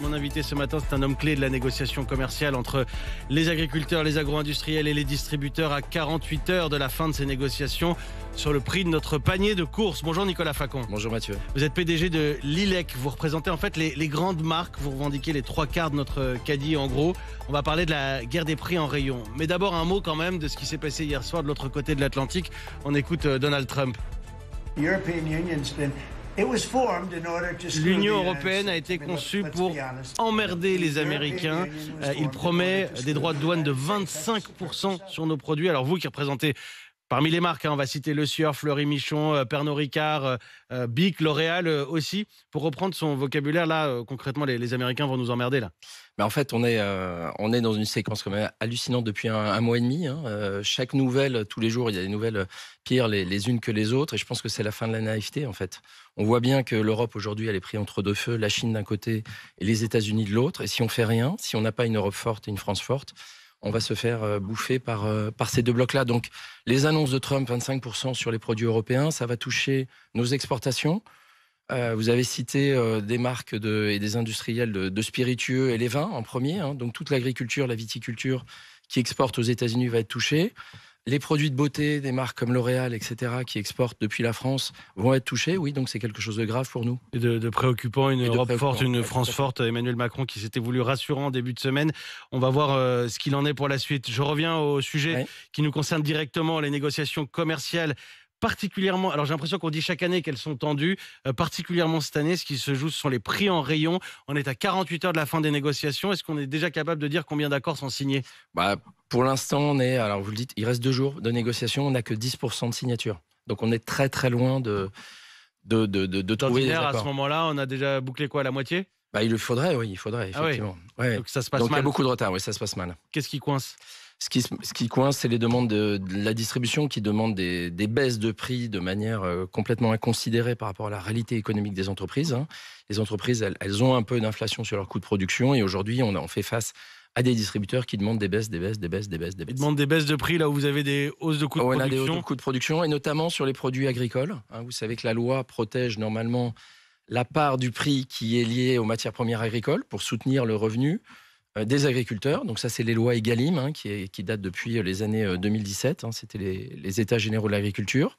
Mon invité ce matin, c'est un homme clé de la négociation commerciale entre les agriculteurs, les agro-industriels et les distributeurs à 48 heures de la fin de ces négociations sur le prix de notre panier de courses. Bonjour Nicolas Facon. Bonjour Mathieu. Vous êtes PDG de l'ILEC. Vous représentez en fait les grandes marques. Vous revendiquez les 3/4 de notre caddie en gros. On va parler de la guerre des prix en rayon. Mais d'abord un mot quand même de ce qui s'est passé hier soir de l'autre côté de l'Atlantique. On écoute Donald Trump. L'Union européenne a été conçue pour emmerder les Américains. Il promet des droits de douane de 25% sur nos produits. Alors vous qui représentez parmi les marques, on va citer Le Sieur, Fleury Michon, Pernod Ricard, Bic, L'Oréal aussi. Pour reprendre son vocabulaire, là, concrètement, les Américains vont nous emmerder là. Mais en fait, on est dans une séquence quand même hallucinante depuis un mois et demi. Chaque nouvelle, tous les jours, il y a des nouvelles pires les unes que les autres. Et je pense que c'est la fin de la naïveté, en fait. On voit bien que l'Europe, aujourd'hui, elle est prise entre deux feux. La Chine d'un côté et les États-Unis de l'autre. Et si on fait rien, si on n'a pas une Europe forte et une France forte, on va se faire bouffer par ces deux blocs-là. Donc, les annonces de Trump, 25% sur les produits européens, ça va toucher nos exportations. Vous avez cité des marques et des industriels de spiritueux et les vins en premier. Donc, toute l'agriculture, la viticulture qui exporte aux États-Unis va être touchée. Les produits de beauté, des marques comme L'Oréal, etc., qui exportent depuis la France, vont être touchés. Oui, donc c'est quelque chose de grave pour nous. Et de préoccupant, une Europe forte, une France forte. Emmanuel Macron qui s'était voulu rassurant en début de semaine. On va voir ce qu'il en est pour la suite. Je reviens au sujet qui nous concerne directement, les négociations commerciales. Particulièrement, alors j'ai l'impression qu'on dit chaque année qu'elles sont tendues, particulièrement cette année, ce qui se joue, ce sont les prix en rayon. On est à 48 heures de la fin des négociations. Est-ce qu'on est déjà capable de dire combien d'accords sont signés ? Pour l'instant, alors vous le dites, il reste 2 jours de négociations, on n'a que 10% de signatures. Donc on est très très loin de trouver des accords. À ce moment-là, on a déjà bouclé quoi, la moitié ? Il faudrait, effectivement. Donc ça se passe mal. Il y a beaucoup de retard, oui, ça se passe mal. Qu'est-ce qui coince ? Ce qui coince, c'est les demandes de la distribution qui demande des baisses de prix de manière complètement inconsidérée par rapport à la réalité économique des entreprises. Les entreprises, elles ont un peu d'inflation sur leurs coûts de production et aujourd'hui, on fait face à des distributeurs qui demandent des baisses. Ils demandent des baisses de prix là où vous avez des hausses de coûts de production. On a des hausses de coûts de production et notamment sur les produits agricoles. Vous savez que la loi protège normalement la part du prix qui est liée aux matières premières agricoles pour soutenir le revenu des agriculteurs. Donc ça, c'est les lois Egalim qui datent depuis les années 2017. C'était les États généraux de l'agriculture.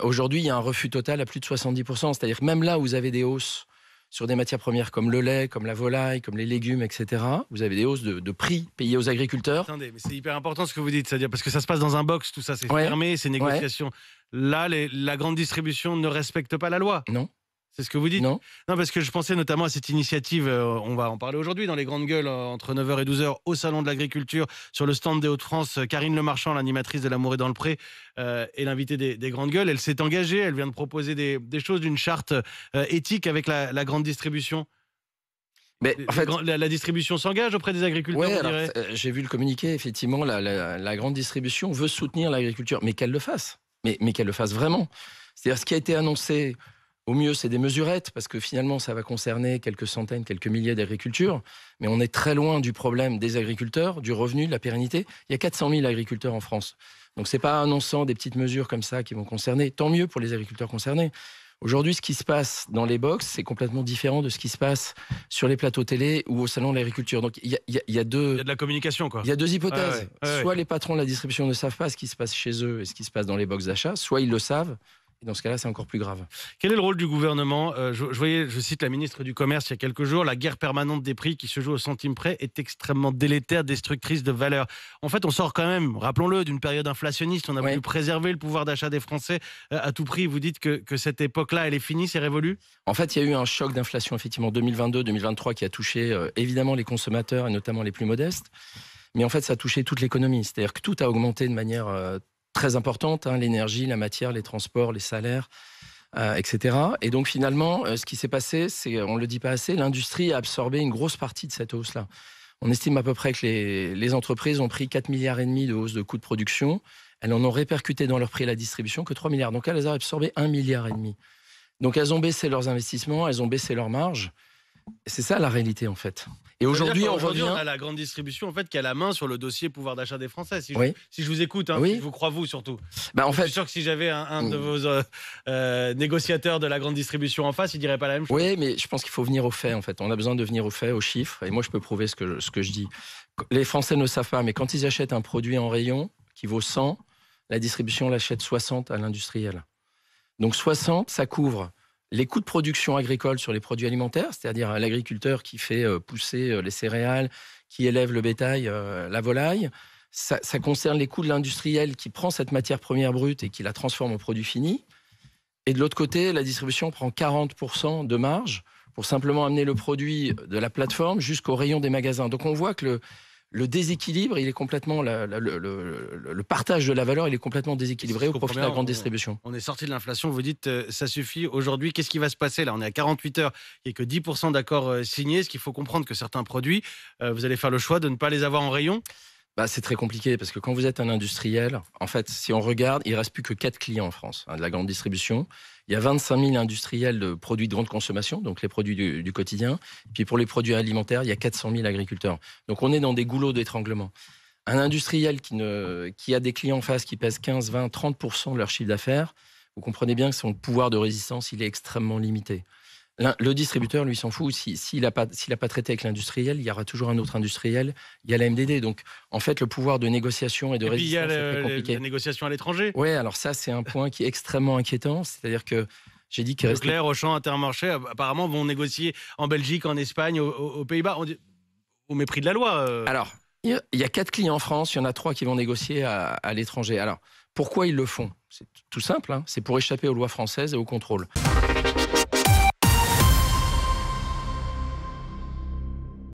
Aujourd'hui, il y a un refus total à plus de 70%. C'est-à-dire que même là où vous avez des hausses sur des matières premières comme le lait, comme la volaille, comme les légumes, etc., vous avez des hausses de prix payées aux agriculteurs. Attendez, mais c'est hyper important ce que vous dites, c'est-à-dire parce que ça se passe dans un box, tout ça, c'est fermé, ces négociations. Là, la grande distribution ne respecte pas la loi. Non. C'est ce que vous dites ? Non, parce que je pensais notamment à cette initiative, on va en parler aujourd'hui dans les grandes gueules, entre 9h et 12h au Salon de l'Agriculture, sur le stand des Hauts-de-France. Karine Lemarchand, l'animatrice de L'Amour est dans le pré, est l'invitée des grandes gueules. Elle s'est engagée, elle vient de proposer des choses d'une charte éthique avec la grande distribution. Mais en fait, la distribution s'engage auprès des agriculteurs, j'ai vu le communiqué, effectivement, la grande distribution veut soutenir l'agriculture, mais qu'elle le fasse. Mais qu'elle le fasse vraiment. C'est-à-dire ce qui a été annoncé... Au mieux, c'est des mesurettes, parce que finalement, ça va concerner quelques centaines, quelques milliers d'agricultures. Mais on est très loin du problème des agriculteurs, du revenu, de la pérennité. Il y a 400 000 agriculteurs en France. Donc, ce n'est pas annonçant des petites mesures comme ça qui vont concerner. Tant mieux pour les agriculteurs concernés. Aujourd'hui, ce qui se passe dans les box, c'est complètement différent de ce qui se passe sur les plateaux télé ou au salon de l'agriculture. Donc, il y a deux... Il y a de la communication, quoi. Il y a 2 hypothèses. Soit les patrons de la distribution ne savent pas ce qui se passe chez eux et ce qui se passe dans les box d'achat, soit ils le savent. Et dans ce cas-là, c'est encore plus grave. Quel est le rôle du gouvernement ? Je cite la ministre du Commerce il y a quelques jours, la guerre permanente des prix qui se joue au centime près est extrêmement délétère, destructrice de valeur. En fait, on sort quand même, rappelons-le, d'une période inflationniste. On a voulu préserver le pouvoir d'achat des Français à tout prix. Vous dites que cette époque-là, elle est finie, c'est révolu ? En fait, il y a eu un choc d'inflation, effectivement, 2022-2023, qui a touché évidemment les consommateurs et notamment les plus modestes. Mais en fait, ça a touché toute l'économie. C'est-à-dire que tout a augmenté de manière... très importante, l'énergie, la matière, les transports, les salaires, etc. Et donc finalement, ce qui s'est passé, on ne le dit pas assez, l'industrie a absorbé une grosse partie de cette hausse-là. On estime à peu près que les entreprises ont pris 4,5 milliards de hausse de coûts de production. Elles en ont répercuté dans leur prix à la distribution que 3 milliards. Donc elles ont absorbé 1,5 milliard. Donc elles ont baissé leurs investissements, elles ont baissé leurs marges. C'est ça la réalité en fait. Et aujourd'hui, on a la grande distribution en fait qui a la main sur le dossier pouvoir d'achat des Français. Si je vous écoute, oui. si je vous crois vous surtout. En fait, je suis sûr que si j'avais un de vos négociateurs de la grande distribution en face, il dirait pas la même chose. Oui, mais je pense qu'il faut venir aux faits en fait. On a besoin de venir aux faits, aux chiffres. Et moi, je peux prouver ce que je dis. Les Français ne le savent pas, mais quand ils achètent un produit en rayon qui vaut 100, la distribution l'achète 60 à l'industriel. Donc 60, ça couvre les coûts de production agricole sur les produits alimentaires, c'est-à-dire l'agriculteur qui fait pousser les céréales, qui élève le bétail, la volaille. Ça concerne les coûts de l'industriel qui prend cette matière première brute et qui la transforme en produit fini. Et de l'autre côté, la distribution prend 40% de marge pour simplement amener le produit de la plateforme jusqu'au rayon des magasins. Donc on voit que le déséquilibre, il est complètement le partage de la valeur, il est complètement déséquilibré au profit de la grande distribution. On est sorti de l'inflation, vous dites ça suffit. Aujourd'hui, qu'est-ce qui va se passer là? On est à 48 heures, il n'y a que 10% d'accords signés. Ce qu'il faut comprendre que certains produits, vous allez faire le choix de ne pas les avoir en rayon. C'est très compliqué parce que quand vous êtes un industriel, en fait, si on regarde, il ne reste plus que 4 clients en France de la grande distribution. Il y a 25 000 industriels de produits de grande consommation, donc les produits du quotidien. Puis pour les produits alimentaires, il y a 400 000 agriculteurs. Donc on est dans des goulots d'étranglement. Un industriel qui a des clients en face qui pèsent 15, 20, 30% de leur chiffre d'affaires, vous comprenez bien que son pouvoir de résistance, il est extrêmement limité. Le distributeur, lui, s'en fout. S'il n'a pas traité avec l'industriel, il y aura toujours un autre industriel. Il y a la MDD. Donc, en fait, le pouvoir de négociation et de résistance, c'est très compliqué. Il y a la négociation à l'étranger. Oui, alors ça, c'est un point qui est extrêmement inquiétant. C'est-à-dire que j'ai dit que Leclerc, Auchan, Intermarché, apparemment, vont négocier en Belgique, en Espagne, aux Pays-Bas, au mépris de la loi. Alors, il y a 4 clients en France. Il y en a 3 qui vont négocier à l'étranger. Alors, pourquoi ils le font? C'est tout simple. C'est pour échapper aux lois françaises et au contrôle.